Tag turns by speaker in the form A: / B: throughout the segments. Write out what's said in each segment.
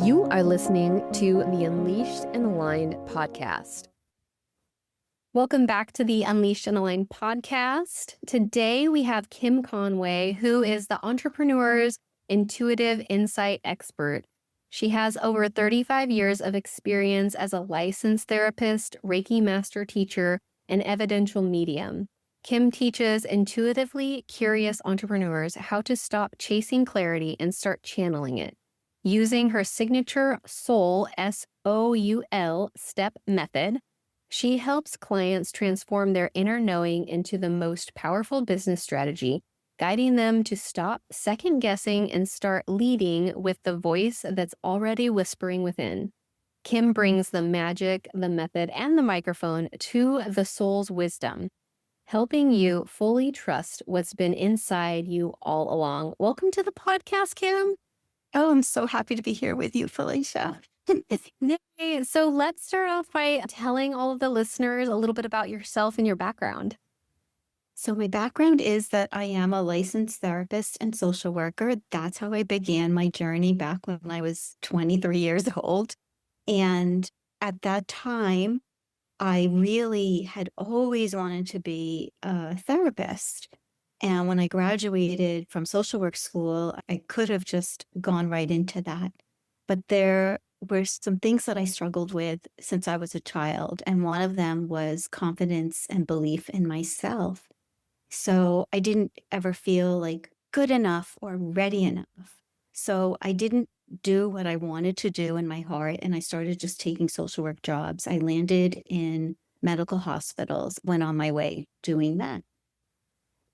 A: You are listening to the Unleashed and Aligned podcast. Welcome back to the Unleashed and Aligned podcast. Today we have Kim Conway, who is the entrepreneur's intuitive insight expert. She has over 35 years of experience as a licensed therapist, Reiki Master Teacher, and evidential medium. Kim teaches intuitively curious entrepreneurs how to stop chasing clarity and start channeling it. Using her signature S.O.U.L, S-O-U-L step method, she helps clients transform their inner knowing into the most powerful business strategy, guiding them to stop second-guessing and start leading with the voice that's already whispering within. Kim brings the magic, the method, and the microphone to the soul's wisdom, helping you fully trust what's been inside you all along. Welcome to the podcast, Kim.
B: Oh, I'm so happy to be here with you, Felicia.
A: Yay. So let's start off by telling all of the listeners a little bit about yourself and your background.
B: So my background is that I am a licensed therapist and social worker. That's how I began my journey back when I was 23 years old. And at that time, I really had always wanted to be a therapist. And when I graduated from social work school, I could have just gone right into that. But there were some things that I struggled with since I was a child. And one of them was confidence and belief in myself. So I didn't ever feel like good enough or ready enough. So I didn't do what I wanted to do in my heart. And I started just taking social work jobs. I landed in medical hospitals, went on my way doing that.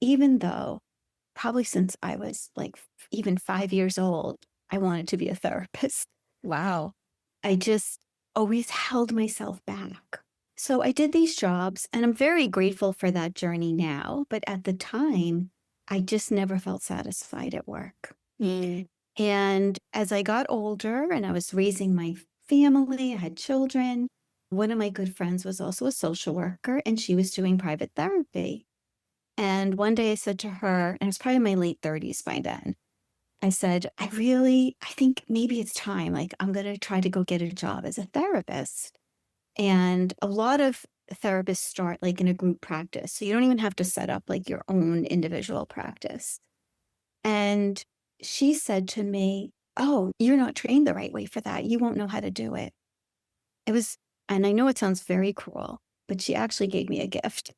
B: Even though probably since I was like even 5 years old, I wanted to be a therapist.
A: Wow.
B: I just always held myself back. So I did these jobs and I'm very grateful for that journey now. But at the time, I just never felt satisfied at work. And as I got older and I was raising my family, I had children, one of my good friends was also a social worker and she was doing private therapy. And one day I said to her, and it was probably in my late 30s by then, I said, I think maybe it's time. Like, I'm going to try to go get a job as a therapist. And a lot of therapists start like in a group practice. So you don't even have to set up like your own individual practice. And she said to me, oh, you're not trained the right way for that. You won't know how to do it. And I know it sounds very cruel, but she actually gave me a gift.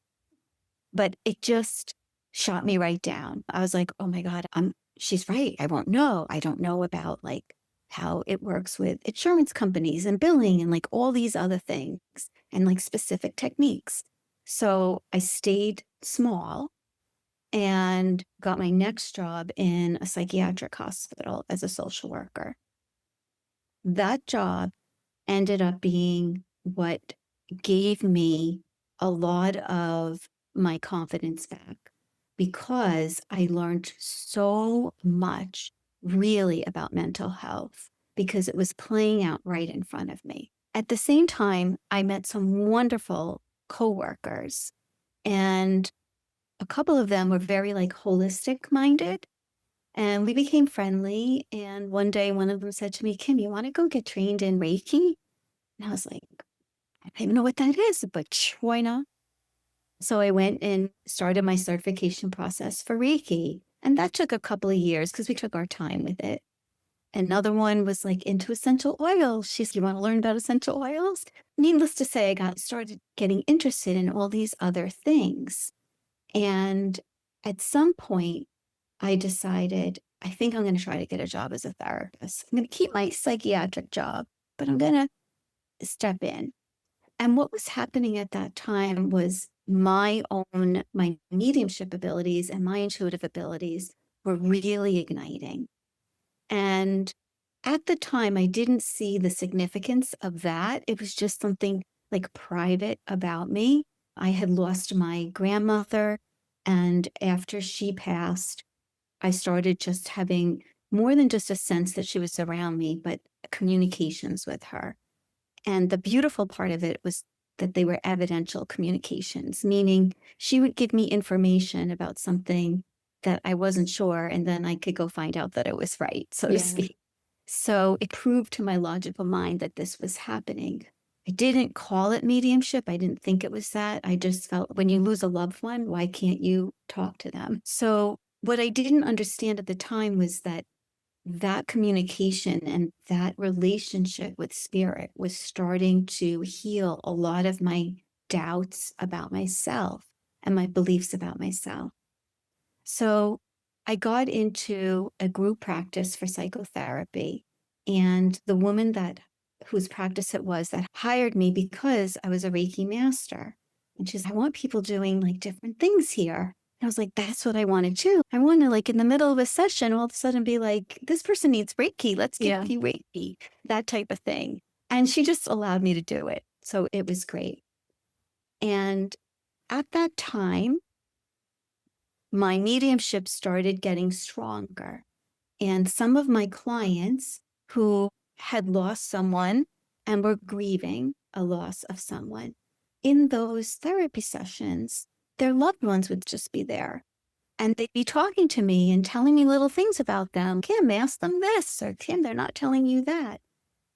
B: But it just shot me right down. I was like, oh my God, she's right. I won't know. I don't know about like how it works with insurance companies and billing and like all these other things and like specific techniques. So I stayed small and got my next job in a psychiatric hospital as a social worker. That job ended up being what gave me a lot of my confidence back because I learned so much really about mental health because it was playing out right in front of me. At the same time, I met some wonderful coworkers and a couple of them were very like holistic minded and we became friendly. And one day one of them said to me, Kim, you want to go get trained in Reiki? And I was like, I don't even know what that is, but why not? So I went and started my certification process for Reiki. And that took a couple of years because we took our time with it. Another one was like into essential oils. She's, you want to learn about essential oils? Needless to say, I started getting interested in all these other things. And at some point, I decided, I think I'm going to try to get a job as a therapist. I'm going to keep my psychiatric job, but I'm going to step in. And what was happening at that time was my mediumship abilities and my intuitive abilities were really igniting. And at the time, I didn't see the significance of that. It was just something like private about me. I had lost my grandmother. And after she passed, I started just having more than just a sense that she was around me, but communications with her. And the beautiful part of it was that they were evidential communications, meaning she would give me information about something that I wasn't sure, and then I could go find out that it was right, so to speak. So it proved to my logical mind that this was happening. I didn't call it mediumship. I didn't think it was that. I just felt when you lose a loved one, why can't you talk to them? So what I didn't understand at the time was that that communication and that relationship with spirit was starting to heal a lot of my doubts about myself and my beliefs about myself. So I got into a group practice for psychotherapy, and the woman that whose practice it was that hired me because I was a Reiki master. And she's, I want people doing like different things here. And I was like, that's what I want to do. I want to, like, in the middle of a session, all of a sudden be like, this person needs Reiki. Let's give you Reiki, that type of thing. And she just allowed me to do it. So it was great. And at that time, my mediumship started getting stronger. And some of my clients who had lost someone and were grieving a loss of someone, in those therapy sessions, their loved ones would just be there. And they'd be talking to me and telling me little things about them. Kim, ask them this, or Kim, they're not telling you that.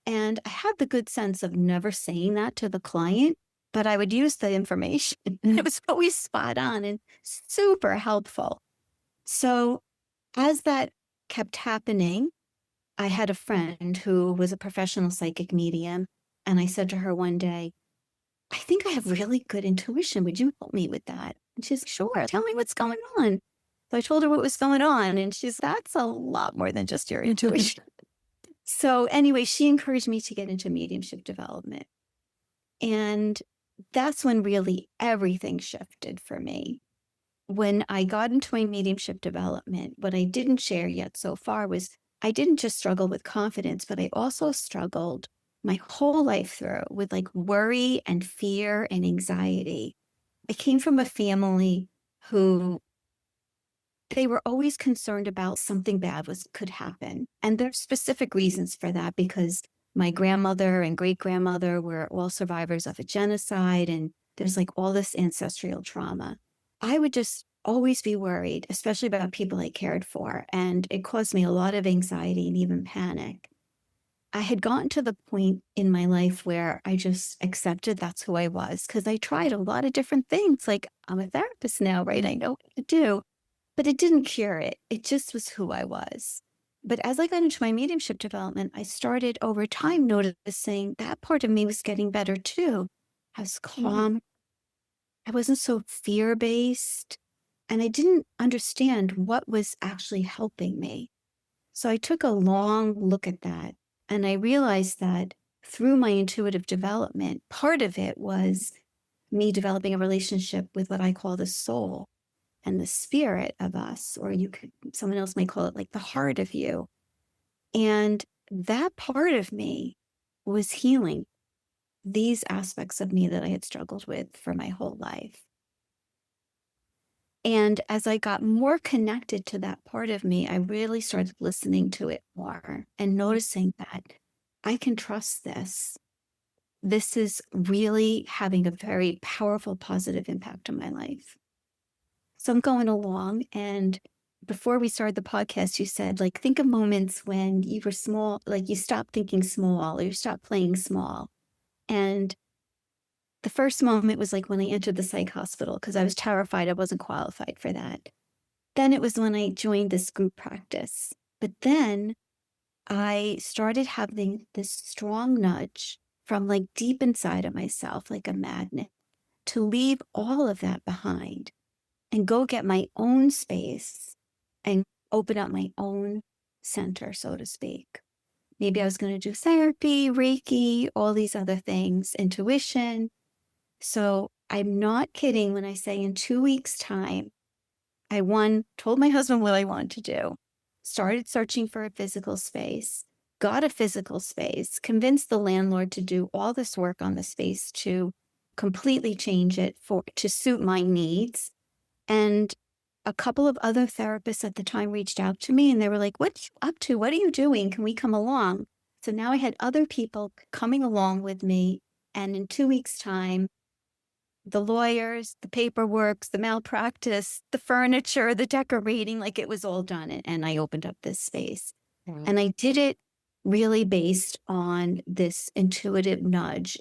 B: And I had the good sense of never saying that to the client, but I would use the information. It was always spot on and super helpful. So as that kept happening, I had a friend who was a professional psychic medium. And I said to her one day, I think I have really good intuition. Would you help me with that? And she's, sure, tell me what's going on. So I told her what was going on. And she's, that's a lot more than just your intuition. So anyway, she encouraged me to get into mediumship development. And that's when really everything shifted for me. When I got into my mediumship development, what I didn't share yet so far was I didn't just struggle with confidence, but I also struggled my whole life through with like worry and fear and anxiety. I came from a family who they were always concerned about something bad could happen. And there's specific reasons for that because my grandmother and great grandmother were all survivors of a genocide. And there's like all this ancestral trauma. I would just always be worried, especially about people I cared for. And it caused me a lot of anxiety and even panic. I had gotten to the point in my life where I just accepted that's who I was because I tried a lot of different things. Like I'm a therapist now, right? I know what to do. But it didn't cure it. It just was who I was. But as I got into my mediumship development, I started over time noticing that part of me was getting better too. I was calm. I wasn't so fear-based. And I didn't understand what was actually helping me. So I took a long look at that. And I realized that through my intuitive development, part of it was me developing a relationship with what I call the soul and the spirit of us, or someone else may call it like the heart of you. And that part of me was healing these aspects of me that I had struggled with for my whole life. And as I got more connected to that part of me, I really started listening to it more and noticing that I can trust this. This is really having a very powerful, positive impact on my life. So I'm going along, and before we started the podcast, you said, like, think of moments when you were small, like you stopped thinking small or you stopped playing small. And the first moment was like when I entered the psych hospital because I was terrified I wasn't qualified for that. Then it was when I joined this group practice. But then I started having this strong nudge from like deep inside of myself, like a magnet, to leave all of that behind and go get my own space and open up my own center, so to speak. Maybe I was going to do therapy, Reiki, all these other things, intuition. So I'm not kidding when I say in 2 weeks' time, I told my husband what I wanted to do, started searching for a physical space, got a physical space, convinced the landlord to do all this work on the space to completely change it to suit my needs. And a couple of other therapists at the time reached out to me and they were like, what are you up to? What are you doing? Can we come along? So now I had other people coming along with me. And in 2 weeks' time, the lawyers, the paperwork, the malpractice, the furniture, the decorating, like it was all done. And I opened up this space. And I did it really based on this intuitive nudge,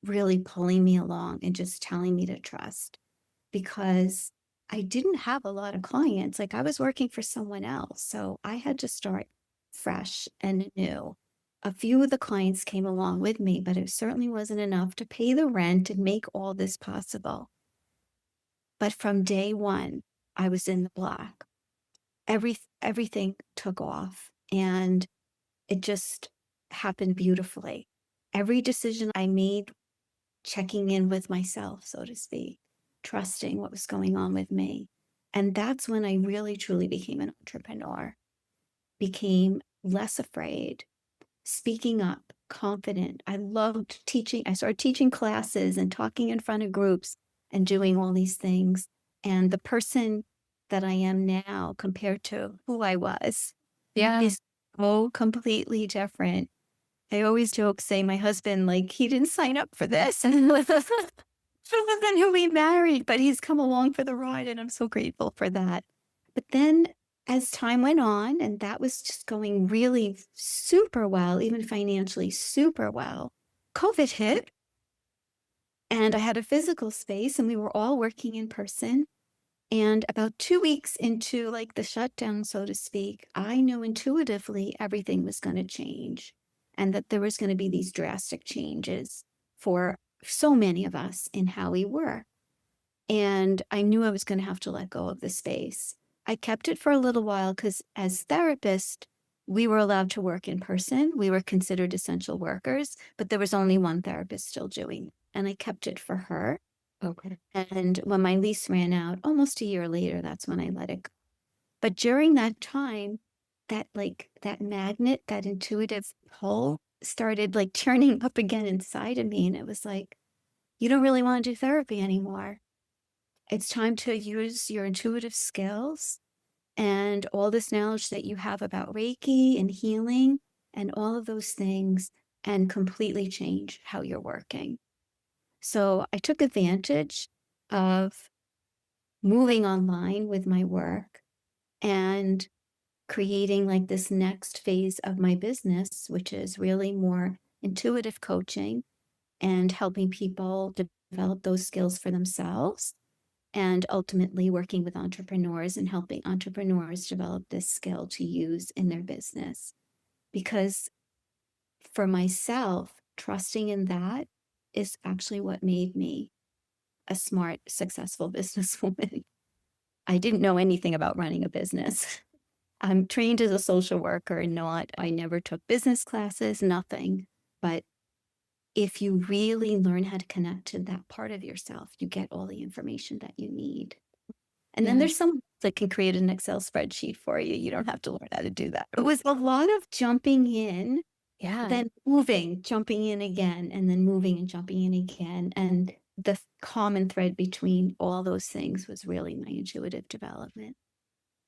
B: really pulling me along and just telling me to trust because I didn't have a lot of clients. Like I was working for someone else. So I had to start fresh and new. A few of the clients came along with me, but it certainly wasn't enough to pay the rent and make all this possible. But from day one, I was in the black. Everything took off and it just happened beautifully. Every decision I made, checking in with myself, so to speak, trusting what was going on with me. And that's when I really truly became an entrepreneur, became less afraid, speaking up, confident. I loved teaching. I started teaching classes and talking in front of groups and doing all these things. And the person that I am now compared to who I was is so completely different. I always joke, say my husband, like, he didn't sign up for this. And then he'll be married, but he's come along for the ride. And I'm so grateful for that. But then as time went on, and that was just going really super well, even financially super well, COVID hit. And I had a physical space and we were all working in person. And about 2 weeks into like the shutdown, so to speak, I knew intuitively everything was going to change and that there was going to be these drastic changes for so many of us in how we work. And I knew I was going to have to let go of the space. I kept it for a little while because as therapists, we were allowed to work in person. We were considered essential workers, but there was only one therapist still doing it. And I kept it for her.
A: Okay.
B: And when my lease ran out, almost a year later, that's when I let it go. But during that time, that magnet, that intuitive pull started like turning up again inside of me. And it was like, you don't really want to do therapy anymore. It's time to use your intuitive skills and all this knowledge that you have about Reiki and healing and all of those things and completely change how you're working. So I took advantage of moving online with my work and creating like this next phase of my business, which is really more intuitive coaching and helping people develop those skills for themselves and ultimately working with entrepreneurs and helping entrepreneurs develop this skill to use in their business. Because for myself, trusting in that is actually what made me a smart, successful businesswoman. I didn't know anything about running a business. I'm trained as a social worker and I never took business classes, nothing. But if you really learn how to connect to that part of yourself, you get all the information that you need. And then there's someone that can create an Excel spreadsheet for you. You don't have to learn how to do that. It was a lot of jumping in, then moving, jumping in again, and then moving and jumping in again. And the common thread between all those things was really my intuitive development.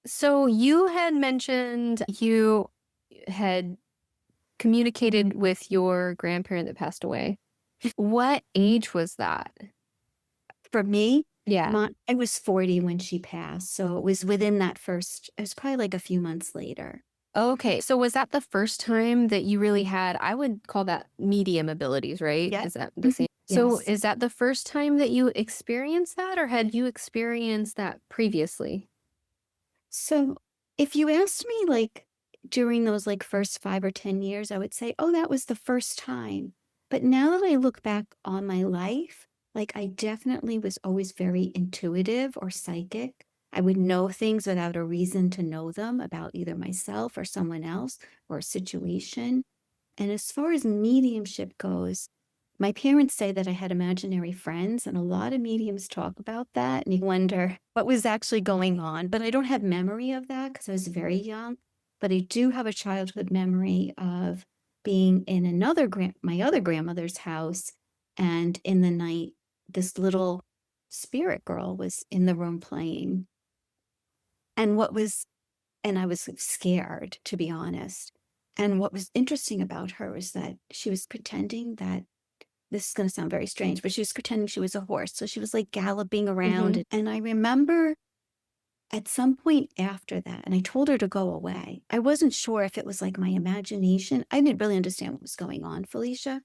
A: So you had mentioned you had communicated with your grandparent that passed away. What age was that?
B: For me,
A: Yeah.
B: I was 40 when she passed. So it was within that it was probably like a few months later.
A: Okay. So was that the first time that you really had, I would call that medium abilities, right?
B: Yeah.
A: Is that the same? So
B: Yes.
A: is that the first time that you experienced that, or had you experienced that previously?
B: So if you asked me like during those like first 5 or 10 years, I would say, oh, that was the first time. But now that I look back on my life, like I definitely was always very intuitive or psychic. I would know things without a reason to know them about either myself or someone else or a situation. And as far as mediumship goes, my parents say that I had imaginary friends, and a lot of mediums talk about that. And you wonder what was actually going on. But I don't have memory of that because I was very young. But I do have a childhood memory of being in my other grandmother's house. And in the night, this little spirit girl was in the room playing. And and I was scared, to be honest. And what was interesting about her was that she was pretending that this is going to sound very strange, but she was pretending she was a horse. So she was like galloping around. And I remember at some point after that, and I told her to go away. I wasn't sure if it was like my imagination. I didn't really understand what was going on, Felicia,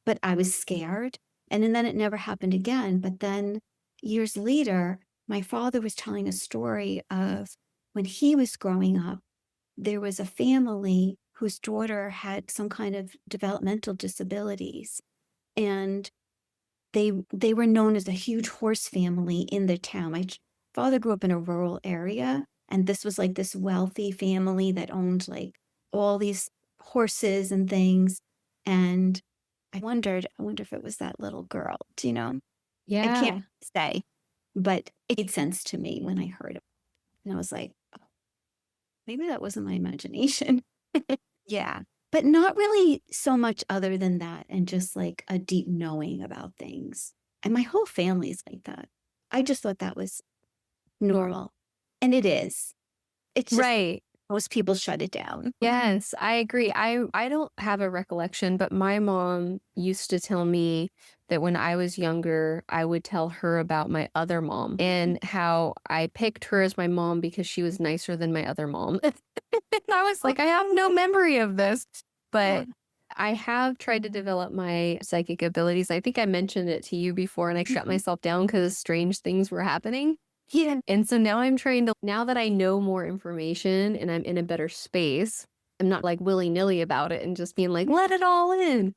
B: but I was scared. And then it never happened again. But then years later, my father was telling a story of when he was growing up, there was a family whose daughter had some kind of developmental disabilities. And they were known as a huge horse family in the town. My father grew up in a rural area, and this was like this wealthy family that owned like all these horses and things. And I wonder if it was that little girl, do you know? I can't
A: Yeah.
B: say, but it made sense to me when I heard it. And I was like, oh, maybe that wasn't my imagination. Yeah. But not really so much other than that, and just like a deep knowing about things. And my whole family is like that. I just thought that was normal. And it is. It's just
A: Right.
B: most people shut it down.
A: Yes, I agree. I don't have a recollection, but my mom used to tell me that when I was younger, I would tell her about my other mom and how I picked her as my mom because she was nicer than my other mom. And I was like, I have no memory of this, but I have tried to develop my psychic abilities. I think I mentioned it to you before, and I shut myself down because strange things were happening.
B: Yeah.
A: And so now I'm trying to, now that I know more information and I'm in a better space, I'm not like willy-nilly about it and just being like, let it all in.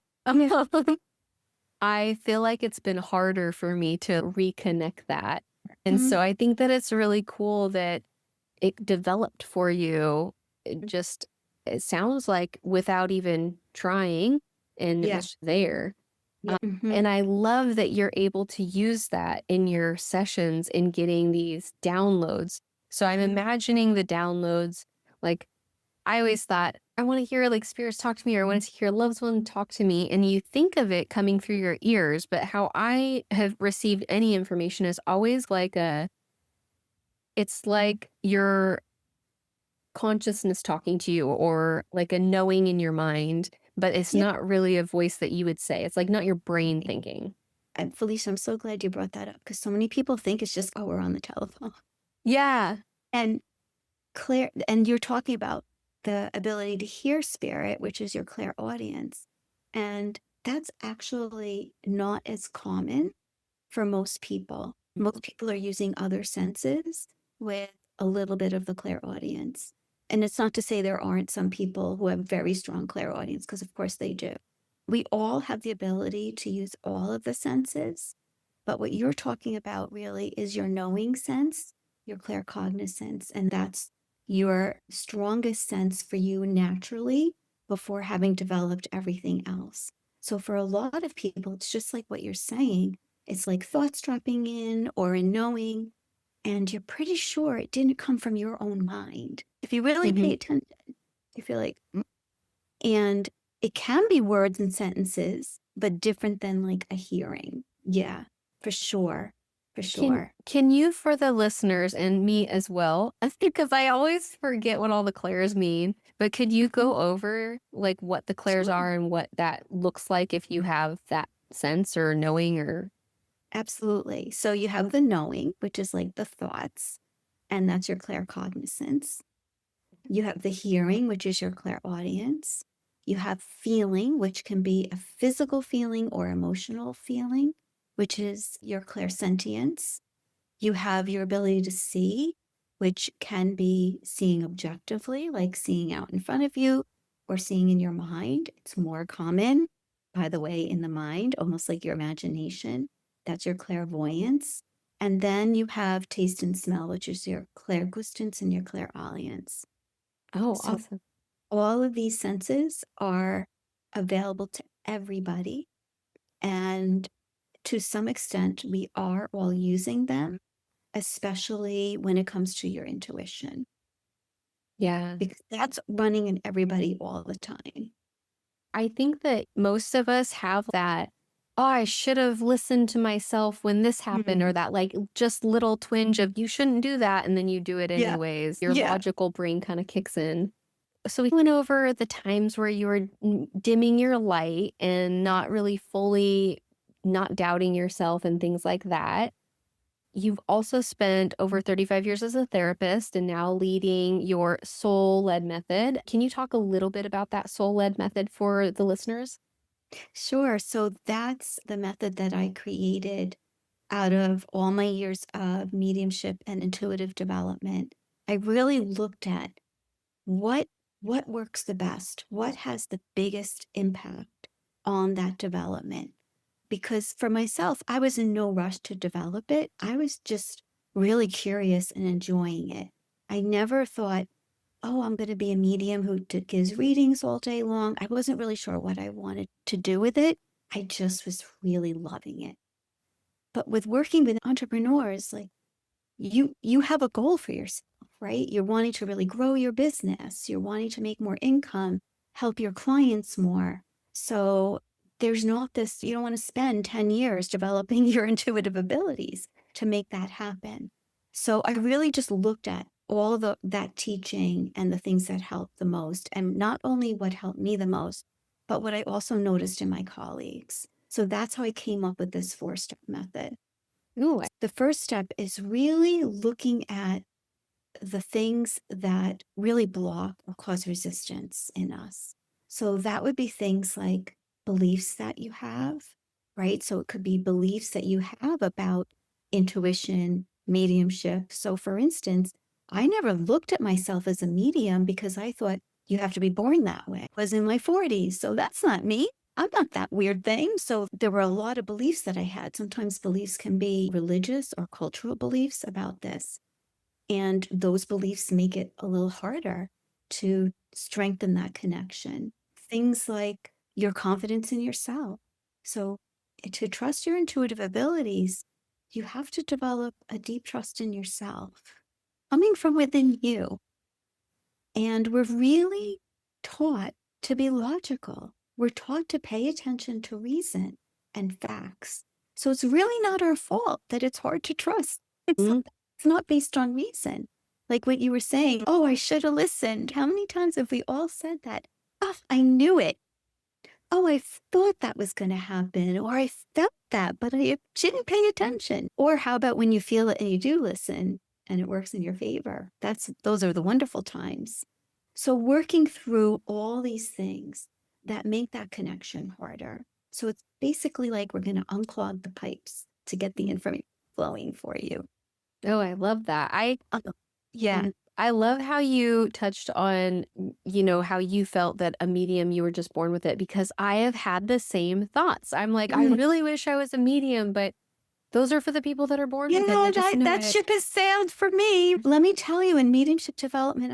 A: I feel like it's been harder for me to reconnect that. And
B: Mhm.
A: so I think that it's really cool that it developed for you. It sounds like without even trying, and it
B: Yeah.
A: was there.
B: Yeah.
A: And I love that you're able to use that in your sessions in getting these downloads. So I'm imagining the downloads, like I always thought, I want to hear like spirits talk to me, or I want to hear loved one talk to me. And you think of it coming through your ears, but how I have received any information is always like it's like your consciousness talking to you, or like a knowing in your mind, but it's
B: Yeah.
A: not really a voice that you would say. It's like not your brain thinking.
B: And Felicia, I'm so glad you brought that up because so many people think it's just, oh, we're on the telephone.
A: Yeah.
B: And Claire, and you're talking about the ability to hear spirit, which is your clairaudience. And that's actually not as common for most people. Most people are using other senses with a little bit of the clairaudience. And it's not to say there aren't some people who have very strong clairaudience, because of course they do. We all have the ability to use all of the senses, but what you're talking about really is your knowing sense, your claircognizance, and that's your strongest sense for you naturally before having developed everything else. So for a lot of people, it's just like what you're saying. It's like thoughts dropping in or a knowing, and you're pretty sure it didn't come from your own mind. If you really pay
A: Mhm.
B: attention, you feel like, and it can be words and sentences, but different than like a hearing. Yeah, for sure. For sure.
A: Can you, for the listeners and me as well, because I always forget what all the clairs mean, but could you go over like what the clairs
B: Sure.
A: are and what that looks like if you have that sense or knowing or
B: Absolutely. So you have the knowing, which is like the thoughts, and that's your claircognizance. You have the hearing, which is your clairaudience. You have feeling, which can be a physical feeling or emotional feeling, which is your clairsentience. You have your ability to see, which can be seeing objectively, like seeing out in front of you or seeing in your mind. It's more common, by the way, in the mind, almost like your imagination. That's your clairvoyance. And then you have taste and smell, which is your clairgustance and your clairaudience.
A: oh,
B: So
A: awesome.
B: all of these senses are available to everybody. And to some extent, we are all using them, especially when it comes to your intuition,
A: Yeah.
B: because that's running in everybody all the time.
A: I think that most of us have that, oh, I should have listened to myself when this happened, or
B: Mhm.
A: that like just little twinge of you shouldn't do that. And then you do it
B: Yeah.
A: anyways. Your
B: Yeah.
A: logical brain kind of kicks in. So we went over the times where you were dimming your light and not really fully not doubting yourself and things like that. you've also spent over 35 years as a therapist and now leading your soul-led method. Can you talk a little bit about that soul-led method for the listeners?
B: Sure. So that's the method that I created out of all my years of mediumship and intuitive development. I really looked at what what works the best, what has the biggest impact on that development. Because for myself, I was in no rush to develop it. I was just really curious and enjoying it. I never thought, oh, I'm going to be a medium who gives readings all day long. I wasn't really sure what I wanted to do with it. I just was really loving it. But with working with entrepreneurs, like you have a goal for yourself, right? You're wanting to really grow your business. You're wanting to make more income, help your clients more. So there's not this, you don't want to spend 10 years developing your intuitive abilities to make that happen. So I really just looked at all that teaching and the things that helped the most, and not only what helped me the most, but what I also noticed in my colleagues. So that's how I came up with this 4-step method.
A: Ooh,
B: The first step is really looking at the things that really block or cause resistance in us. So that would be things like beliefs that you have, right? So it could be beliefs that you have about intuition, mediumship. So for instance, I never looked at myself as a medium because I thought you have to be born that way. I was in my 40s, so that's not me. I'm not that weird thing. So there were a lot of beliefs that I had. Sometimes beliefs can be religious or cultural beliefs about this. And those beliefs make it a little harder to strengthen that connection. Things like your confidence in yourself. So, to trust your intuitive abilities, you have to develop a deep trust in yourself coming from within you. And we're really taught to be logical. We're taught to pay attention to reason and facts. So, it's really not our fault that it's hard to trust. It's not based on reason. Like what you were saying, oh, I should have listened. How many times have we all said that? Oh, I knew it. Oh, I thought that was going to happen, or I felt that, but I didn't pay attention. Or how about when you feel it and you do listen and it works in your favor? Those are the wonderful times. So working through all these things that make that connection harder. So it's basically like we're going to unclog the pipes to get the information flowing for you.
A: oh, I love that.
B: Uh, yeah.
A: I love how you touched on, how you felt that a medium, you were just born with it, because I have had the same thoughts. I'm like, I
B: Mm.
A: really wish I was a medium, but those are for the people that are born with it
B: Yeah,
A: that just know
B: that
A: it.
B: ship has sailed for me. Let me tell you, in mediumship development,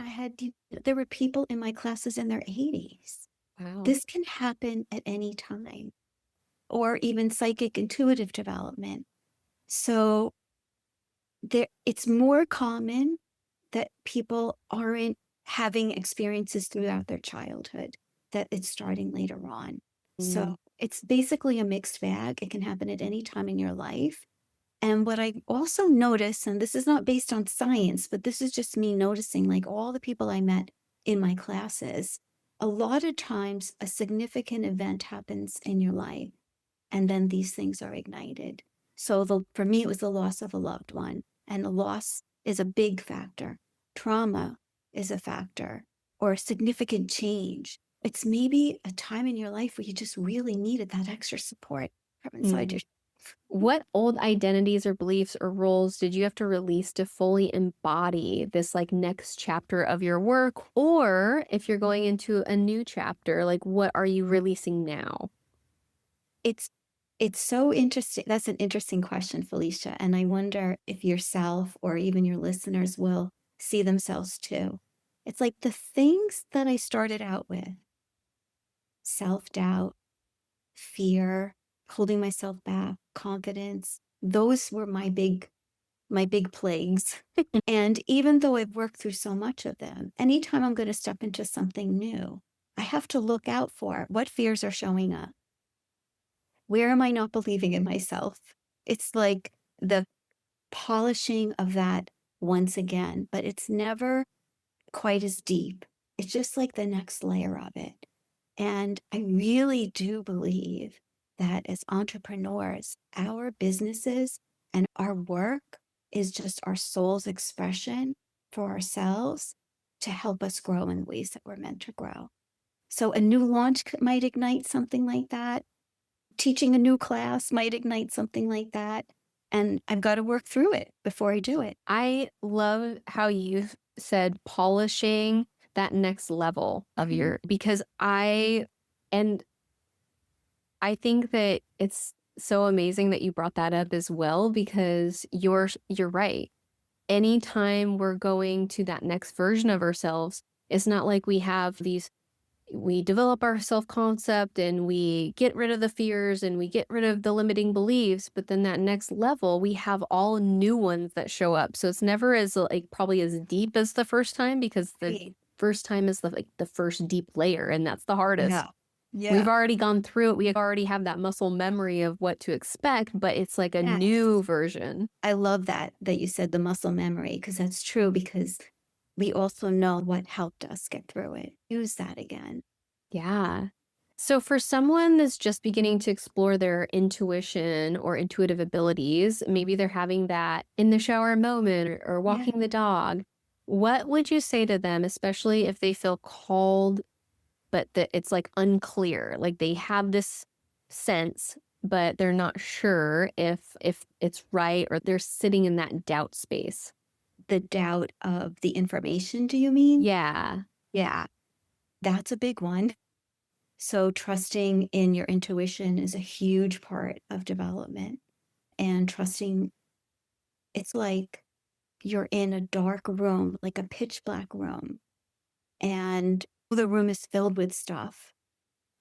B: there were people in my classes in their 80s.
A: Wow.
B: This can happen at any time, or even psychic intuitive development. So it's more common that people aren't having experiences throughout their childhood, that it's starting later on.
A: Mm.
B: So it's basically a mixed bag. It can happen at any time in your life. And what I also notice, and this is not based on science, but this is just me noticing, like all the people I met in my classes, a lot of times a significant event happens in your life, and then these things are ignited. So for me, it was the loss of a loved one, and the loss is a big factor. Trauma is a factor, or a significant change. It's maybe a time in your life where you just really needed that extra support from inside
A: Mm.
B: yourself.
A: What old identities or beliefs or roles did you have to release to fully embody this like next chapter of your work? Or if you're going into a new chapter, like what are you releasing now?
B: It's it's so interesting. That's an interesting question, Felicia. And I wonder if yourself or even your listeners will see themselves too. It's like the things that I started out with, self-doubt, fear, holding myself back, confidence, those were my big plagues. And even though I've worked through so much of them, anytime I'm going to step into something new, I have to look out for what fears are showing up. Where am I not believing in myself? It's like the polishing of that once again, but it's never quite as deep. It's just like the next layer of it. And I really do believe that as entrepreneurs, our businesses and our work is just our soul's expression for ourselves to help us grow in the ways that we're meant to grow. So a new launch might ignite something like that. Teaching a new class might ignite something like that. And I've got to work through it before I do it.
A: I love how you said polishing that next level of your, because and I think that it's so amazing that you brought that up as well, because you're right. Anytime we're going to that next version of ourselves, it's not like we develop our self-concept and we get rid of the fears and we get rid of the limiting beliefs, but then that next level, we have all new ones that show up. So it's never as like probably as deep as the first time, because the
B: Right.
A: first time is the first deep layer, and that's the hardest.
B: Yeah.
A: We've already gone through it. We already have that muscle memory of what to expect, but it's like a
B: Yes.
A: new version.
B: I love that you said the muscle memory, because that's true, because we also know what helped us get through it. Use that again.
A: Yeah. So for someone that's just beginning to explore their intuition or intuitive abilities, maybe they're having that in the shower moment or walking the dog, what would you say to them, especially if they feel called, but that it's like unclear, like they have this sense, but they're not sure if it's right, or they're sitting in that doubt space?
B: The doubt of the information, do you mean?
A: Yeah.
B: Yeah, that's a big one. So trusting in your intuition is a huge part of development. And trusting, it's like you're in a dark room, like a pitch black room, and the room is filled with stuff,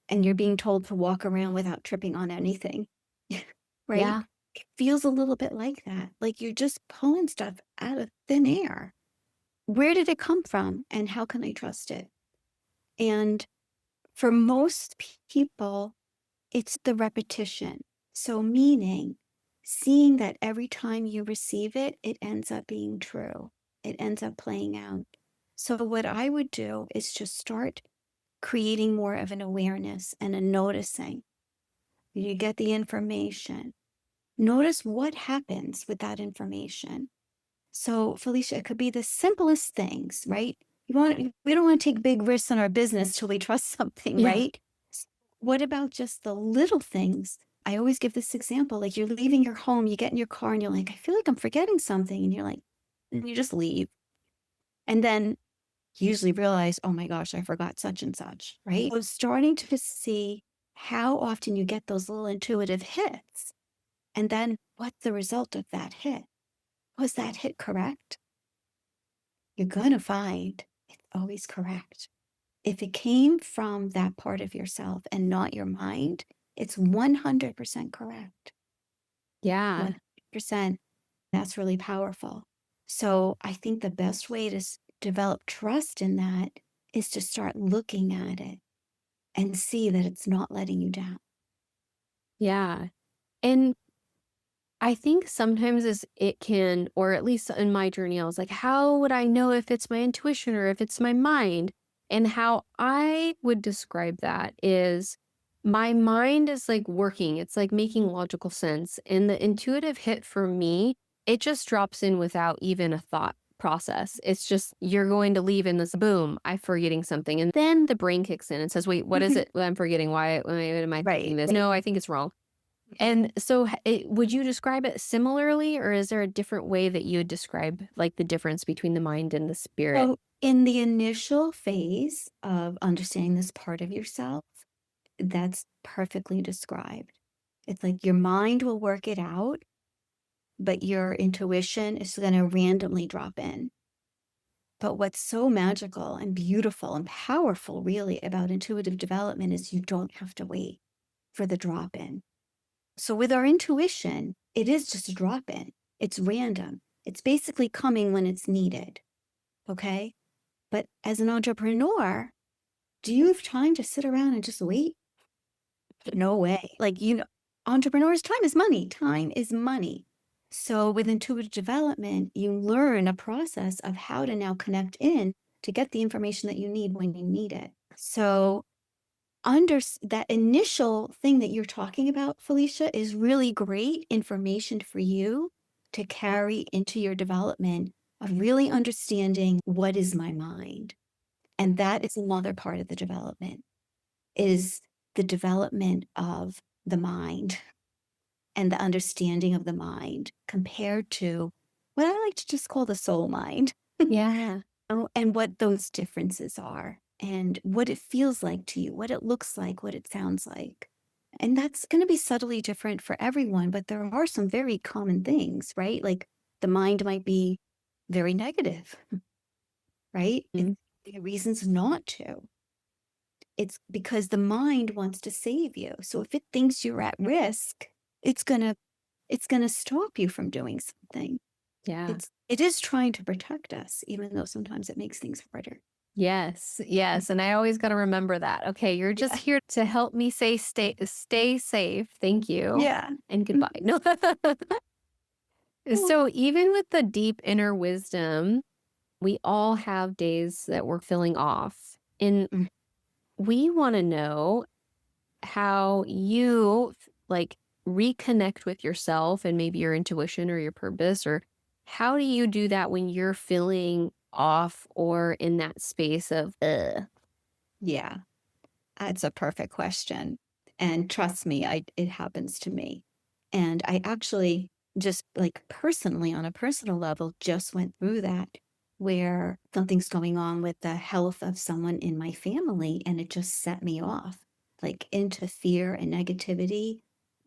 B: and you're being told to walk around without tripping on anything, right?
A: Yeah.
B: It feels a little bit like that. Like you're just pulling stuff out of thin air. Where did it come from? And how can I trust it? And for most people, it's the repetition. So, meaning seeing that every time you receive it, it ends up being true, it ends up playing out. So, what I would do is just start creating more of an awareness and a noticing. You get the information, notice what happens with that information. So, Felicia, it could be the simplest things, right? We don't want to take big risks in our business till we trust something,
A: Yeah.
B: right? What about just the little things? I always give this example, like you're leaving your home, you get in your car and you're like, I feel like I'm forgetting something. And you're like, and you just leave. And then you usually realize, oh my gosh, I forgot such and such, right? So starting to see how often you get those little intuitive hits. And then what's the result of that hit? Was that hit correct? You're going to find it's always correct. If it came from that part of yourself and not your mind, it's 100% correct.
A: Yeah.
B: 100%. That's really powerful. So I think the best way to develop trust in that is to start looking at it and see that it's not letting you down.
A: Yeah. And I think sometimes it can, or at least in my journey, I was like, how would I know if it's my intuition or if it's my mind? And how I would describe that is my mind is like working, it's like making logical sense. And the intuitive hit for me, it just drops in without even a thought process. It's just, you're going to leave in this boom, I'm forgetting something. And then the brain kicks in and says, wait, what is it I'm forgetting? Why am I thinking this? No, I think it's wrong. And so would you describe it similarly, or is there a different way that you would describe like the difference between the mind and the spirit?
B: So, in the initial phase of understanding this part of yourself, that's perfectly described. It's like your mind will work it out, but your intuition is going to randomly drop in. But what's so magical and beautiful and powerful, really, about intuitive development is you don't have to wait for the drop in. So, with our intuition, it is just a drop in, it's random. It's basically coming when it's needed. Okay. But as an entrepreneur, do you have time to sit around and just wait? No way. Like, entrepreneurs, time is money. Time is money. So with intuitive development, you learn a process of how to now connect in to get the information that you need when you need it. So under that initial thing that you're talking about, Felicia, is really great information for you to carry into your development of really understanding what is my mind. And that is another part of the development, is the development of the mind and the understanding of the mind compared to what I like to just call the soul mind.
A: Yeah.
B: And what those differences are and what it feels like to you, what it looks like, what it sounds like. And that's going to be subtly different for everyone, but there are some very common things, right? Like the mind might be very negative, right?
A: Mm.
B: There are reasons not to. It's because the mind wants to save you. So if it thinks you're at risk, it's gonna stop you from doing something.
A: Yeah.
B: It is trying to protect us, even though sometimes it makes things harder.
A: Yes. Yes. And I always got to remember that. Okay. You're just
B: Yeah.
A: here to help me stay safe. Thank you.
B: Yeah.
A: And goodbye. No.
B: Well,
A: So even with the deep inner wisdom, we all have days that we're feeling off. And
B: mm,
A: we want to know how you like reconnect with yourself and maybe your intuition or your purpose, or how do you do that when you're feeling off or in that space of
B: yeah, that's a perfect question. And trust me, it happens to me. And I actually just like personally, on a personal level, just went through that where something's going on with the health of someone in my family, and it just set me off like into fear and negativity.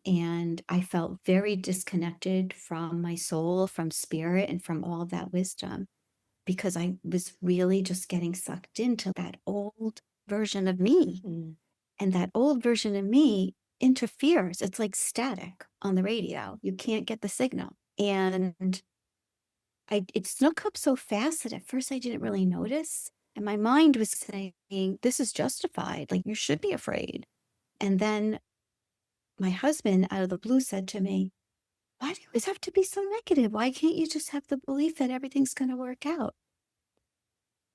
B: And I felt very disconnected from my soul, from spirit, and from all of that wisdom because I was really just getting sucked into that old version of me.
A: Mm.
B: And that old version of me interferes. It's like static on the radio. You can't get the signal. And it snuck up so fast that at first I didn't really notice. And my mind was saying, this is justified. Like, you should be afraid. And then my husband, out of the blue, said to me, why do you always have to be so negative? Why can't you just have the belief that everything's going to work out?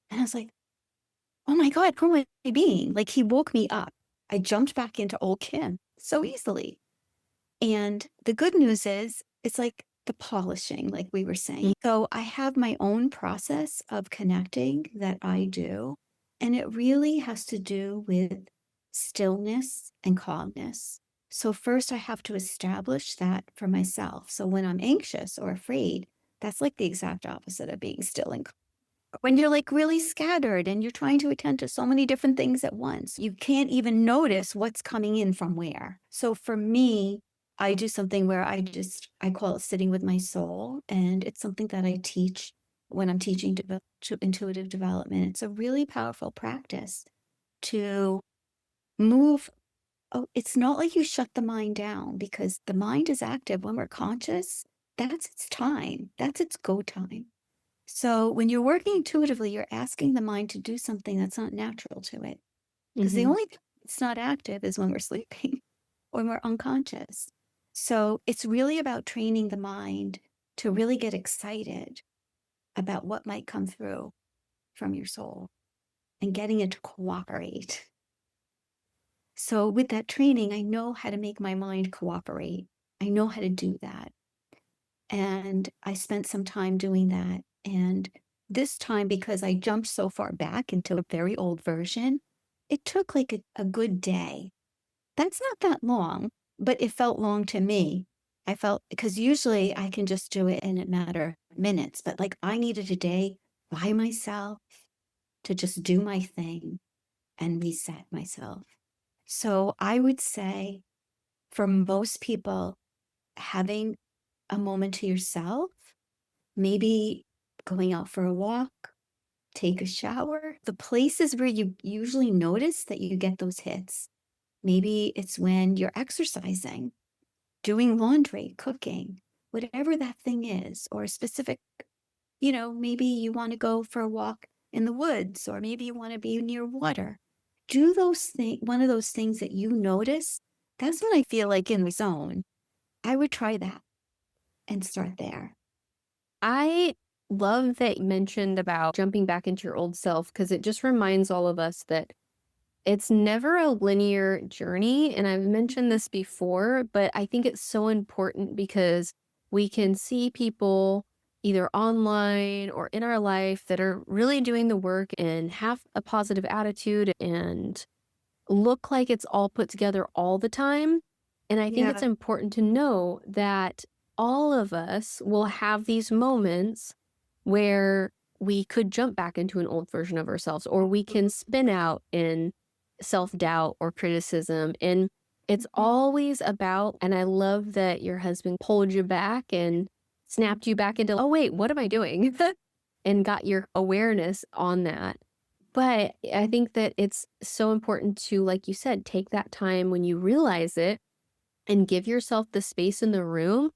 B: And I was like, oh my God, who am I being? Like, he woke me up. I jumped back into old Kim so easily. And the good news is, it's like the polishing, like we were saying. So I have my own process of connecting that I do. And it really has to do with stillness and calmness. So first, I have to establish that for myself. So when I'm anxious or afraid, that's like the exact opposite of being still and when you're like really scattered and you're trying to attend to so many different things at once, you can't even notice what's coming in from where. So for me, I do something where I call it sitting with my soul. And it's something that I teach when I'm teaching to intuitive development. It's a really powerful practice to move. Oh, it's not like you shut the mind down because the mind is active when we're conscious. That's its time. That's its go time. So when you're working intuitively, you're asking the mind to do something that's not natural to it. Because the
A: Mhm.
B: only time it's not active is when we're sleeping, when we're unconscious. So it's really about training the mind to really get excited about what might come through from your soul and getting it to cooperate. So with that training, I know how to make my mind cooperate. I know how to do that. And I spent some time doing that. And this time, because I jumped so far back into a very old version, it took like a good day. That's not that long, but it felt long to me. I felt because usually I can just do it in a matter of minutes, but like I needed a day by myself to just do my thing and reset myself. So I would say for most people, having a moment to yourself, maybe going out for a walk, take a shower. The places where you usually notice that you get those hits. Maybe it's when you're exercising, doing laundry, cooking, whatever that thing is, or a specific, maybe you want to go for a walk in the woods, or maybe you want to be near water. Do those things, one of those things that you notice. That's when I feel like in the zone. I would try that and start there.
A: I love that you mentioned about jumping back into your old self because it just reminds all of us that it's never a linear journey. And I've mentioned this before, but I think it's so important because we can see people either online or in our life that are really doing the work and have a positive attitude and look like it's all put together all the time. And I think it's
B: Yeah.
A: important to know that all of us will have these moments where we could jump back into an old version of ourselves, or we can spin out in self doubt or criticism. And it's always about, and I love that your husband pulled you back and snapped you back into, oh, wait, what am I doing? And got your awareness on that. But I think that it's so important to, like you said, take that time when you realize it and give yourself the space in the room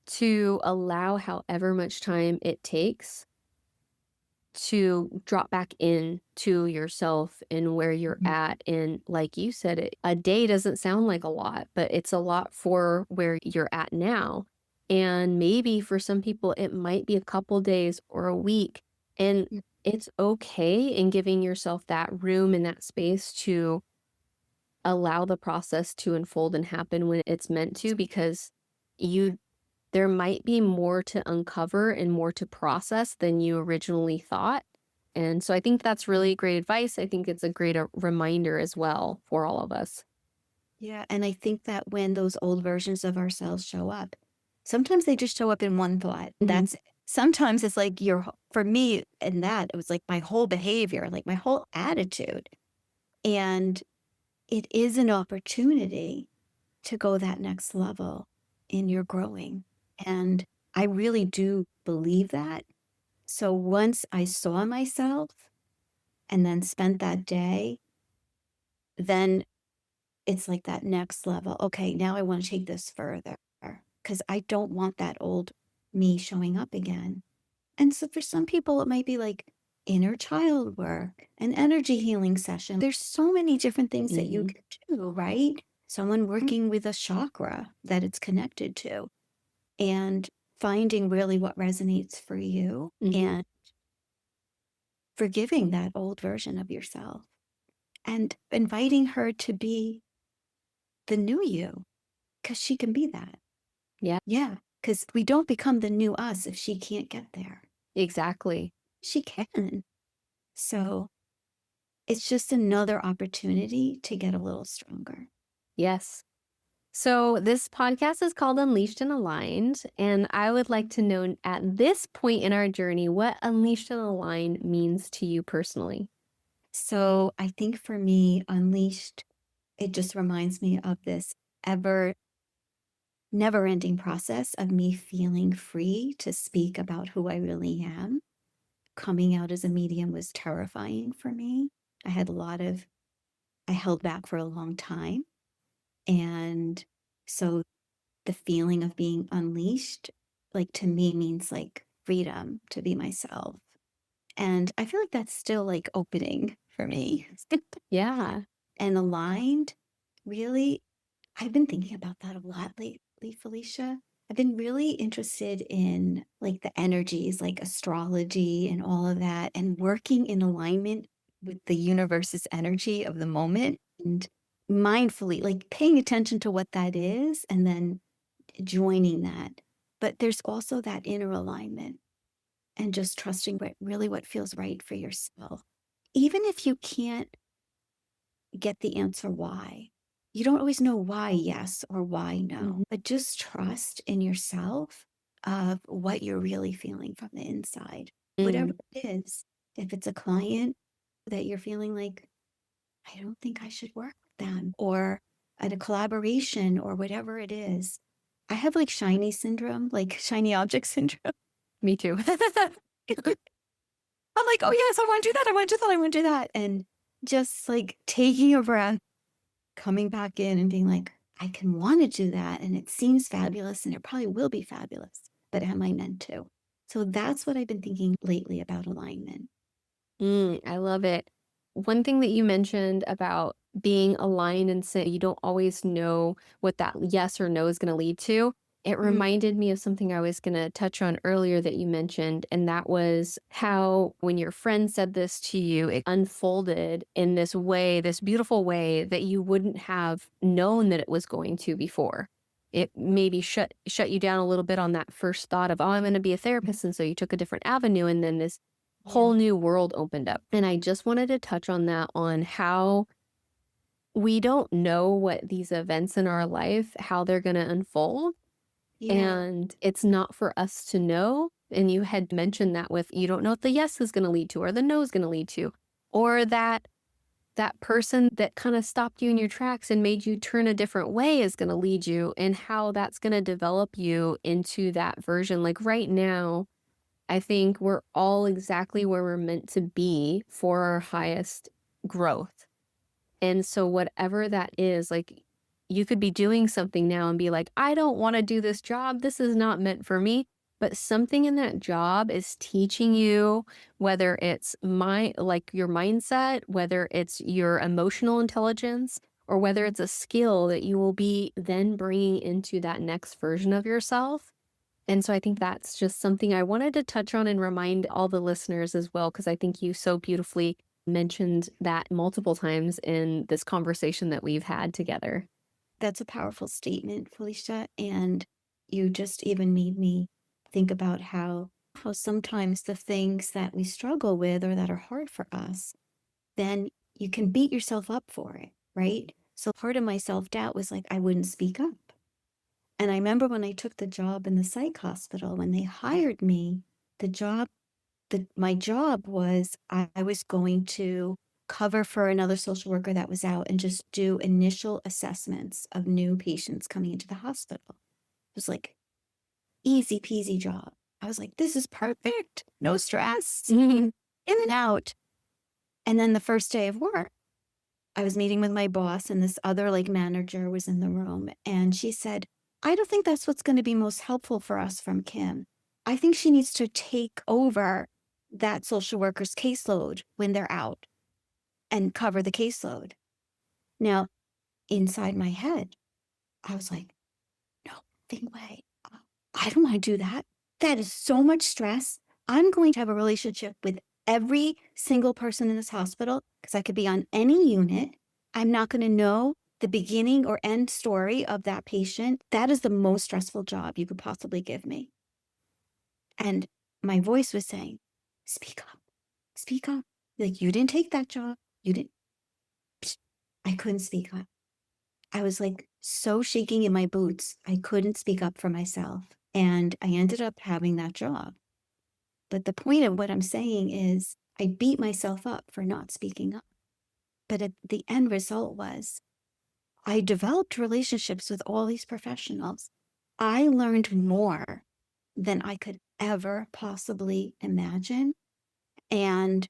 A: to allow however much time it takes to drop back in to yourself and where you're
B: Mhm.
A: at. And like you said, a day doesn't sound like a lot, but it's a lot for where you're at now. And maybe for some people, it might be a couple days or a week. And
B: Yeah.
A: it's okay in giving yourself that room and that space to allow the process to unfold and happen when it's meant to, because you there might be more to uncover and more to process than you originally thought. And so I think that's really great advice. I think it's a great reminder as well for all of us.
B: Yeah, and I think that when those old versions of ourselves show up, sometimes they just show up in one thought.
A: Mhm.
B: That's sometimes it's like for me in that, it was like my whole behavior, like my whole attitude. And it is an opportunity to go that next level in your growing. And I really do believe that. So once I saw myself and then spent that day, then it's like that next level. Okay, now I want to take this further because I don't want that old me showing up again. And so for some people, it might be like inner child work, an energy healing session. There's so many different things that you
A: Mhm.
B: can do, right? Someone working with a chakra that it's connected to and finding really what resonates for you
A: Mhm.
B: and forgiving that old version of yourself and inviting her to be the new you because she can be that.
A: Yeah,
B: Yeah, because we don't become the new us if she can't get there.
A: exactly.
B: She can. So it's just another opportunity to get a little stronger.
A: Yes. So this podcast is called Unleashed and Aligned. And I would like to know at this point in our journey what Unleashed and Aligned means to you personally.
B: So I think for me, Unleashed, it just reminds me of this ever never ending process of me feeling free to speak about who I really am. Coming out as a medium was terrifying for me. I had a lot of, I held back for a long time. And so the feeling of being unleashed, like to me, means like freedom to be myself. And I feel like that's still like opening for me.
A: Yeah.
B: And aligned, really, I've been thinking about that a lot lately, Felicia. I've been really interested in like the energies, like astrology and all of that, and working in alignment with the universe's energy of the moment and mindfully, like paying attention to what that is and then joining that. But there's also that inner alignment and just trusting what feels right for yourself. Even if you can't get the answer why. You don't always know why yes or why no,
A: Mhm.
B: but just trust in yourself of what you're really feeling from the inside. Whatever
A: Mm.
B: it is, if it's a client that you're feeling like, I don't think I should work with them, or at a collaboration or whatever it is. I have like shiny syndrome, like shiny object syndrome.
A: Me too.
B: I'm like, oh yes, I want to do that. I want to do that. I want to do that. And just like taking a breath, coming back in and being like, I can want to do that. And it seems fabulous and it probably will be fabulous, but am I meant to? So that's what I've been thinking lately about alignment.
A: I love it. One thing that you mentioned about being aligned and say you don't always know what that yes or no is going to lead to, it
B: Mhm.
A: reminded me of something I was going to touch on earlier that you mentioned. And that was how when your friend said this to you, it unfolded in this way, this beautiful way that you wouldn't have known that it was going to before. it maybe shut you down a little bit on that first thought of, oh, I'm going to be a therapist. And so you took a different avenue, and then this whole new world opened up. And I just wanted to touch on that, on how we don't know what these events in our life, how they're going to unfold.
B: Yeah.
A: And it's not for us to know. And you had mentioned that with, you don't know what the yes is going to lead to, or the no is going to lead to, or that person that kind of stopped you in your tracks and made you turn a different way is going to lead you, and how that's going to develop you into that version. Like right now, I think we're all exactly where we're meant to be for our highest growth. And so whatever that is, like, you could be doing something now and be like, I don't want to do this job. This is not meant for me. But something in that job is teaching you, whether it's like your mindset, whether it's your emotional intelligence, or whether it's a skill that you will be then bringing into that next version of yourself. And so I think that's just something I wanted to touch on and remind all the listeners as well, because I think you so beautifully mentioned that multiple times in this conversation that we've had together.
B: That's a powerful statement, Felicia. And you just even made me think about how sometimes the things that we struggle with or that are hard for us, then you can beat yourself up for it, right? So part of my self-doubt was like, I wouldn't speak up. And I remember when I took the job in the psych hospital, when they hired me, my job was I was going to cover for another social worker that was out and just do initial assessments of new patients coming into the hospital. It was like easy peasy job. I was like, this is perfect. No stress. In and out. And then the first day of work, I was meeting with my boss, and this other like manager was in the room, and she said, I don't think that's what's going to be most helpful for us from Kim. I think she needs to take over that social worker's caseload when they're out and cover the caseload. Now, inside my head, I was like, no thing way. I don't want to do that. That is so much stress. I'm going to have a relationship with every single person in this hospital because I could be on any unit. I'm not going to know the beginning or end story of that patient. That is the most stressful job you could possibly give me. And my voice was saying, speak up, speak up. Like, you didn't take that job. You didn't. I couldn't speak up. I was like so shaking in my boots. I couldn't speak up for myself. And I ended up having that job. But the point of what I'm saying is I beat myself up for not speaking up. But the end result was I developed relationships with all these professionals. I learned more than I could ever possibly imagine. And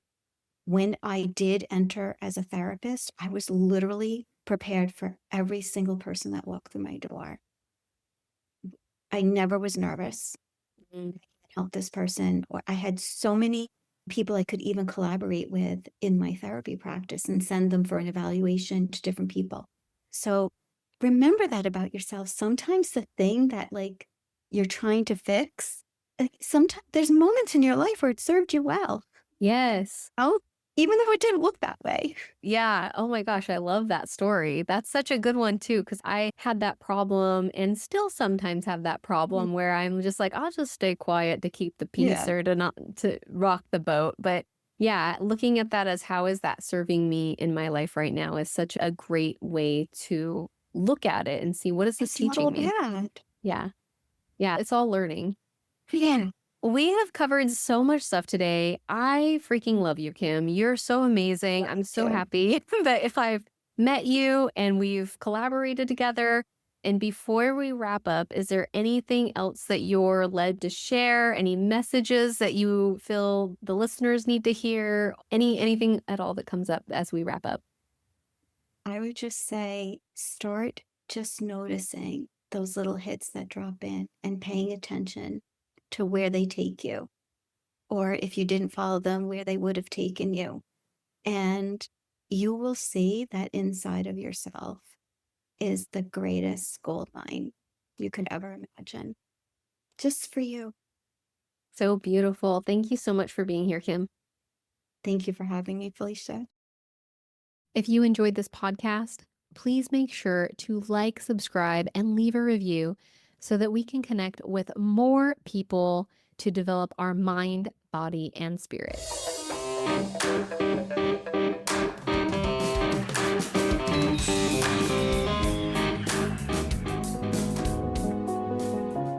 B: when I did enter as a therapist, I was literally prepared for every single person that walked through my door. I never was nervous. Help this person, or I had so many people I could even collaborate with in my therapy practice and send them for an evaluation to different people. So remember that about yourself. Sometimes the thing that like you're trying to fix, like, sometimes there's moments in your life where it served you well.
A: Yes.
B: Oh, even though it didn't look that way.
A: Yeah. Oh my gosh, I love that story. That's such a good one too, because I had that problem and still sometimes have that problem where I'm just like, I'll just stay quiet to keep the peace,
B: Yeah.
A: or to not to rock the boat. But yeah, looking at that as how is that serving me in my life right now is such a great way to look at it and see, what is this
B: It's not all
A: teaching me?
B: bad.
A: Yeah. Yeah. It's all learning.
B: Yeah.
A: We have covered so much stuff today. I freaking love you, Kim. You're so amazing. I'm so
B: too.
A: happy that if I've met you and we've collaborated together. And before we wrap up, is there anything else that you're led to share? Any messages that you feel the listeners need to hear? Anything at all that comes up as we wrap up?
B: I would just say start just noticing those little hits that drop in and paying attention to where they take you, or if you didn't follow them, where they would have taken you. And you will see that inside of yourself is the greatest gold mine you could ever imagine, just for you.
A: So beautiful. Thank you so much for being here, Kim.
B: Thank you for having me, Felicia.
A: If you enjoyed this podcast, please make sure to like, subscribe, and leave a review so that we can connect with more people to develop our mind, body, and spirit.